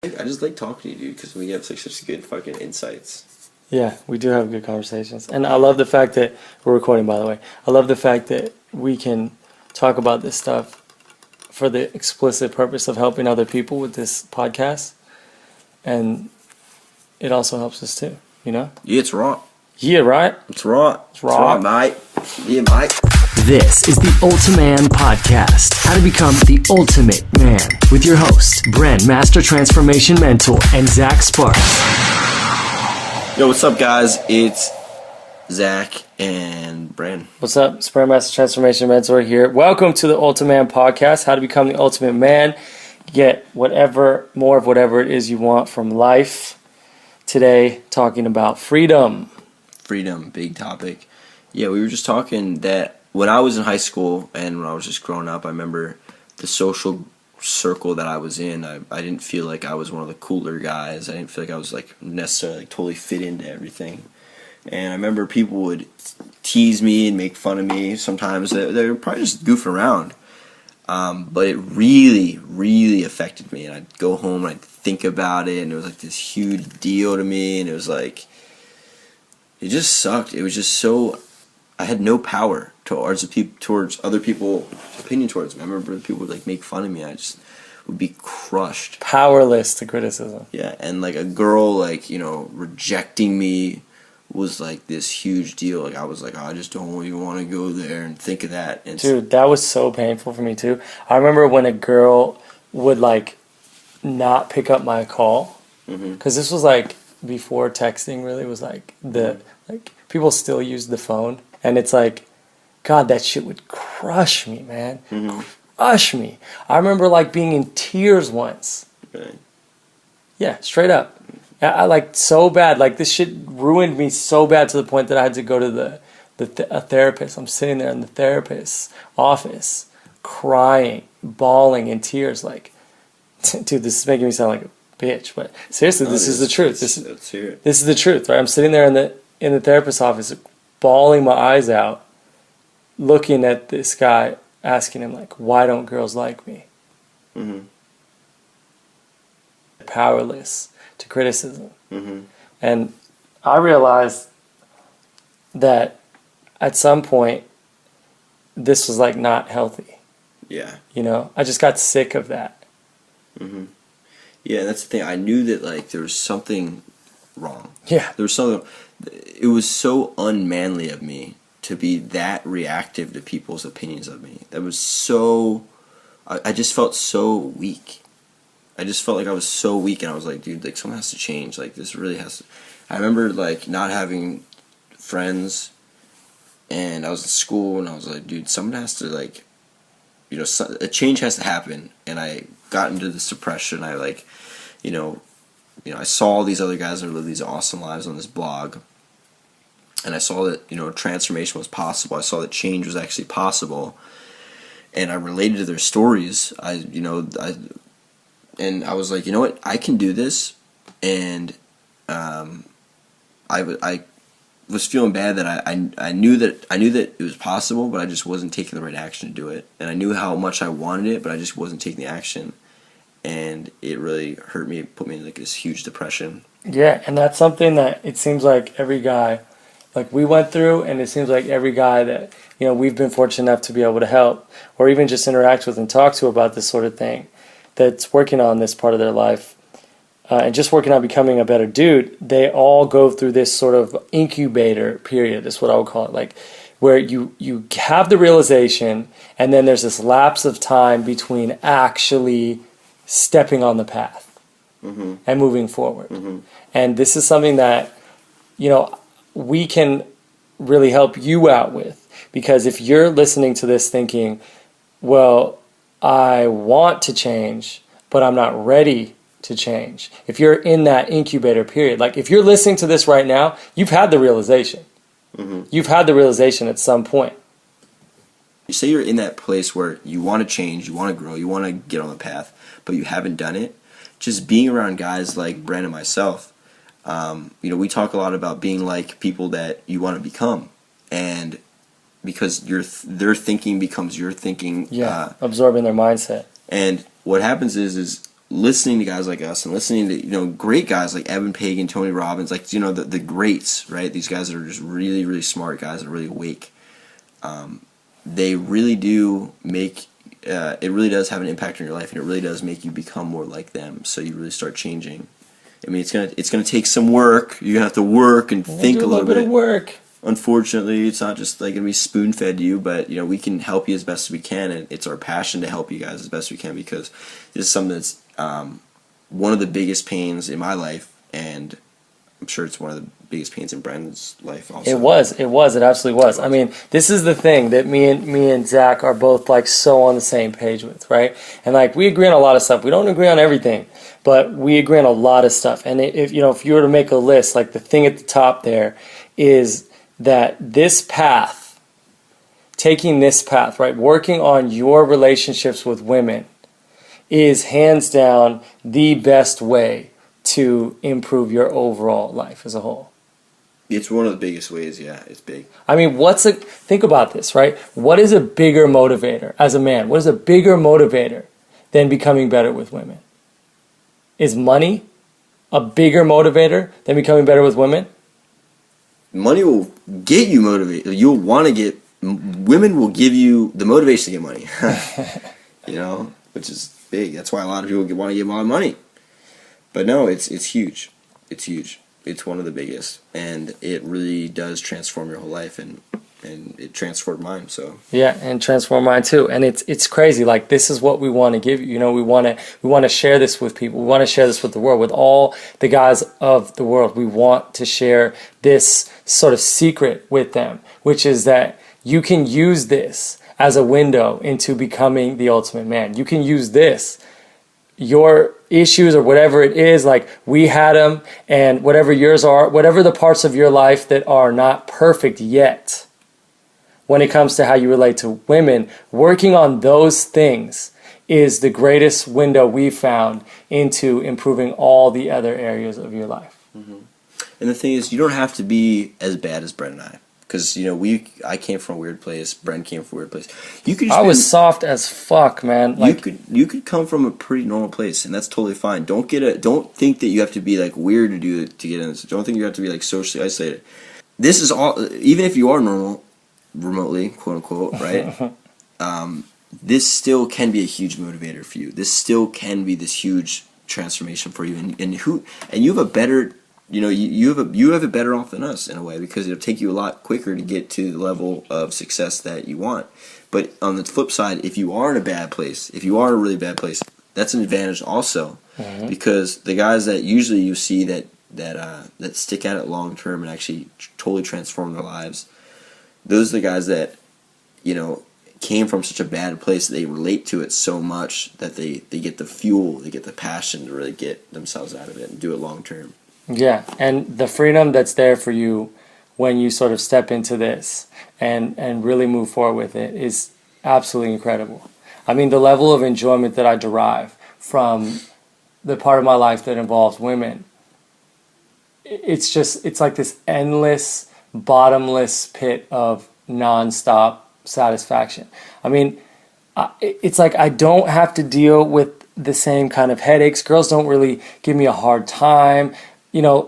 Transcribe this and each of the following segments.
I just like talking to you, dude, because we have such good fucking insights. Yeah, we do have good conversations. And I love the fact that we're recording, by the way. I love the fact that we can talk about this stuff for the explicit purpose of helping other people with this podcast. And it also helps us too, you know? Yeah, it's raw. Yeah, right? It's raw. It's raw. mate. Yeah, mate. This is the Ultaman Podcast, how to become the ultimate man, with your host, Bren, Master Transformation Mentor, and Zach Sparks. Yo, what's up, guys? It's Zach and Bren. What's up? It's Bren, Master Transformation Mentor here. Welcome to the Ultaman Podcast, how to become the ultimate man. Get more of whatever it is you want from life. Today, talking about freedom. Freedom, big topic. Yeah, we were just talking that when I was in high school and when I was just growing up, I remember the social circle that I was in. I didn't feel like I was one of the cooler guys. I didn't feel like I was necessarily totally fit into everything. And I remember people would tease me and make fun of me. Sometimes they were probably just goofing around. But it really, really affected me. And I'd go home and I'd think about it, and it was like this huge deal to me. And it was like, it just sucked. It was just so, I had no power towards other people's opinion towards me. I remember people would make fun of me. I just would be crushed. Powerless to criticism. Yeah, and a girl rejecting me was this huge deal. I was I just don't even want to go there and think of that. And dude, that was so painful for me too. I remember when a girl would not pick up my call, because this was before texting really was people still use the phone, and it's God, that shit would crush me, man. Crush me. I remember being in tears once. Okay. Yeah, straight up. I so bad. This shit ruined me so bad to the point that I had to go to a therapist. I'm sitting there in the therapist's office, crying, bawling in tears. Dude, this is making me sound like a bitch, but seriously, this is the truth. This is the truth, right? I'm sitting there in the therapist's office, bawling my eyes out, looking at this guy, asking him why don't girls like me? Powerless to criticism. And I realized that at some point this was not healthy. Yeah. I just got sick of that. Yeah, that's the thing. I knew that there was something wrong. Yeah. There was something. It was so unmanly of me to be that reactive to people's opinions of me. That was so. I just felt so weak. I just felt I was so weak, and I was dude, something has to change. This really has to. I remember not having friends, and I was in school, and I was dude, someone has to a change has to happen. And I got into this depression. I I saw all these other guys that live these awesome lives on this blog, and I saw that transformation was possible. I saw that change was actually possible, and I related to their stories. And I was you know what, I can do this. And I was feeling bad that I knew that it was possible, but I just wasn't taking the right action to do it. And I knew how much I wanted it, but I just wasn't taking the action. And it really hurt me. It put me in this huge depression. Yeah, and that's something that it seems every guy we went through, and it seems every guy that we've been fortunate enough to be able to help or even just interact with and talk to about this sort of thing, that's working on this part of their life and just working on becoming a better dude, they all go through this sort of incubator period, is what I would call it, where you have the realization, and then there's this lapse of time between actually stepping on the path and moving forward. And this is something that we can really help you out with, because if you're listening to this thinking, well, I want to change, but I'm not ready to change. If you're in that incubator period, if you're listening to this right now, you've had the realization. You've had the realization at some point. You say you're in that place where you want to change, you want to grow, you want to get on the path, but you haven't done it. Just being around guys like Brent and myself, we talk a lot about being like people that you want to become, and because their thinking becomes your thinking. Yeah, absorbing their mindset. And what happens is listening to guys like us and listening to, great guys like Evan Pagan, Tony Robbins, like, the greats, right? These guys that are just really, really smart guys that are really awake. They really do make, it really does have an impact on your life, and it really does make you become more like them. So you really start changing. I mean, it's gonna take some work. You're gonna have to work and think a little bit of work. Unfortunately, it's not just like gonna be spoon fed you, but we can help you as best as we can, and it's our passion to help you guys as best we can, because this is something that's one of the biggest pains in my life, and I'm sure it's one of the biggest pains in Brandon's life also. It absolutely was. I mean, this is the thing that me and Zach are both like so on the same page with, right? And like we agree on a lot of stuff. We don't agree on everything, but we agree on a lot of stuff. And if you were to make a list, like the thing at the top there is that this path, taking this path, right, working on your relationships with women is hands down the best way to improve your overall life as a whole. It's one of the biggest ways, yeah. It's big. I mean, think about this, right? What is a bigger motivator as a man? What is a bigger motivator than becoming better with women? Is money a bigger motivator than becoming better with women? Money will get you motivated. You'll want to get, women will give you the motivation to get money. Which is big. That's why a lot of people want to get a lot of money. But no, it's huge. It's huge. It's one of the biggest, and it really does transform your whole life, and it transformed mine. So yeah, and transform mine too. And it's crazy. Like, this is what we want to give you. We want to share this with people. We want to share this with the world, with all the guys of the world. We want to share this sort of secret with them, which is that you can use this as a window into becoming the ultimate man. You can use this, your issues or whatever it is, like we had them, and whatever yours are, whatever the parts of your life that are not perfect yet when it comes to how you relate to women, working on those things is the greatest window we've found into improving all the other areas of your life. Mm-hmm. And the thing is, you don't have to be as bad as Brent and I. Because, I came from a weird place. Brent came from a weird place. I was soft as fuck, man. Like, you could come from a pretty normal place, and that's totally fine. Don't think that you have to be like weird to get in this. Don't think you have to be like socially isolated. This is all. Even if you are normal, remotely, quote unquote, right? This still can be a huge motivator for you. This still can be this huge transformation for you, and you have a better. You have it better off than us in a way, because it'll take you a lot quicker to get to the level of success that you want. But on the flip side, if you are in a bad place, if you are in a really bad place, that's an advantage also, because the guys that usually you see that stick at it long term and actually totally transform their lives, those are the guys that came from such a bad place that they relate to it so much that they get the fuel, they get the passion to really get themselves out of it and do it long term. Yeah, and the freedom that's there for you when you sort of step into this and really move forward with it is absolutely incredible. I mean, the level of enjoyment that I derive from the part of my life that involves women, it's like this endless, bottomless pit of nonstop satisfaction. I mean, it's like I don't have to deal with the same kind of headaches. Girls don't really give me a hard time.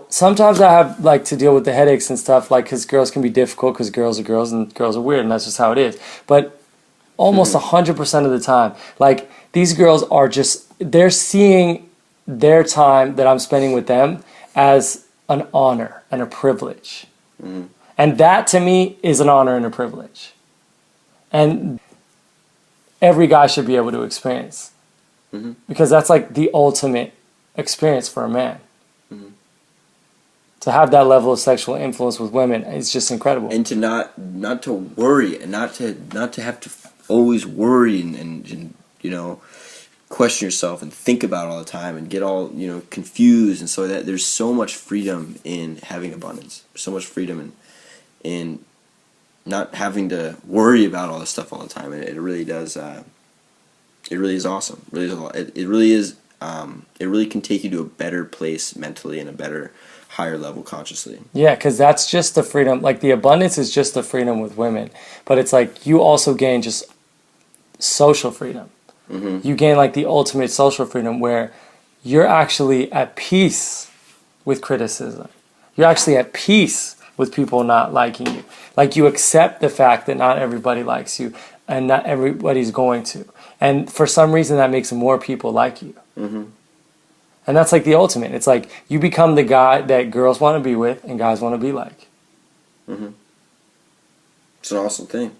Sometimes I have like to deal with the headaches and stuff, like, because girls can be difficult, because girls are girls and girls are weird, and that's just how it is. But almost 100% of the time, like, these girls are they're seeing their time that I'm spending with them as an honor and a privilege. Mm. And that to me is an honor and a privilege. And every guy should be able to experience. Mm-hmm. Because that's like the ultimate experience for a man. Mm-hmm. To have that level of sexual influence with women is just incredible. And to not to worry, and not to have to always worry and question yourself and think about it all the time and get all confused, and so that there's so much freedom in having abundance. So much freedom in not having to worry about all this stuff all the time. And it really does. It really is awesome. It really is a lot. It really is. It really can take you to a better place mentally and a better, higher level consciously. Yeah, because that's just the freedom. Like, the abundance is just the freedom with women, but it's like you also gain just social freedom. Mm-hmm. You gain like the ultimate social freedom, where you're actually at peace with criticism. You're actually at peace with people not liking you. Like, you accept the fact that not everybody likes you and not everybody's going to. And for some reason that makes more people like you. Mm-hmm. And that's like the ultimate. It's like you become the guy that girls want to be with and guys want to be like. Mm-hmm. It's an awesome thing.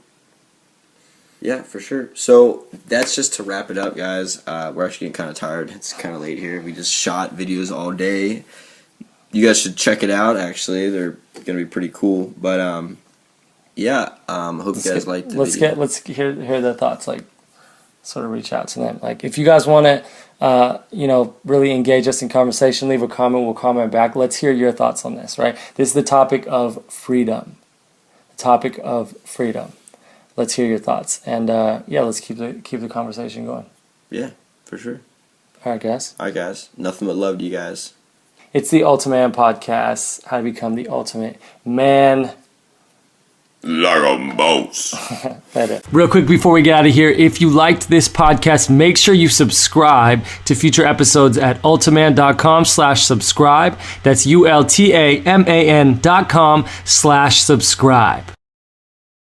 Yeah, for sure. So that's just to wrap it up, guys. We're actually getting kind of tired. It's kind of late here. We just shot videos all day. You guys should check it out, actually. They're going to be pretty cool. But, yeah, hope you guys liked the video. Let's hear the thoughts, like, sort of reach out to them. Like, if you guys want to, really engage us in conversation, leave a comment, we'll comment back. Let's hear your thoughts on this, right? This is the topic of freedom. The topic of freedom. Let's hear your thoughts. And, let's keep the conversation going. Yeah, for sure. All right, guys. All right, guys. Nothing but love to you guys. It's the Ultaman Podcast, how to become the ultimate man. Like a boss. Later. Real quick before we get out of here, if you liked this podcast, make sure you subscribe to future episodes at ultaman.com/subscribe. That's ULTAMAN.com/subscribe.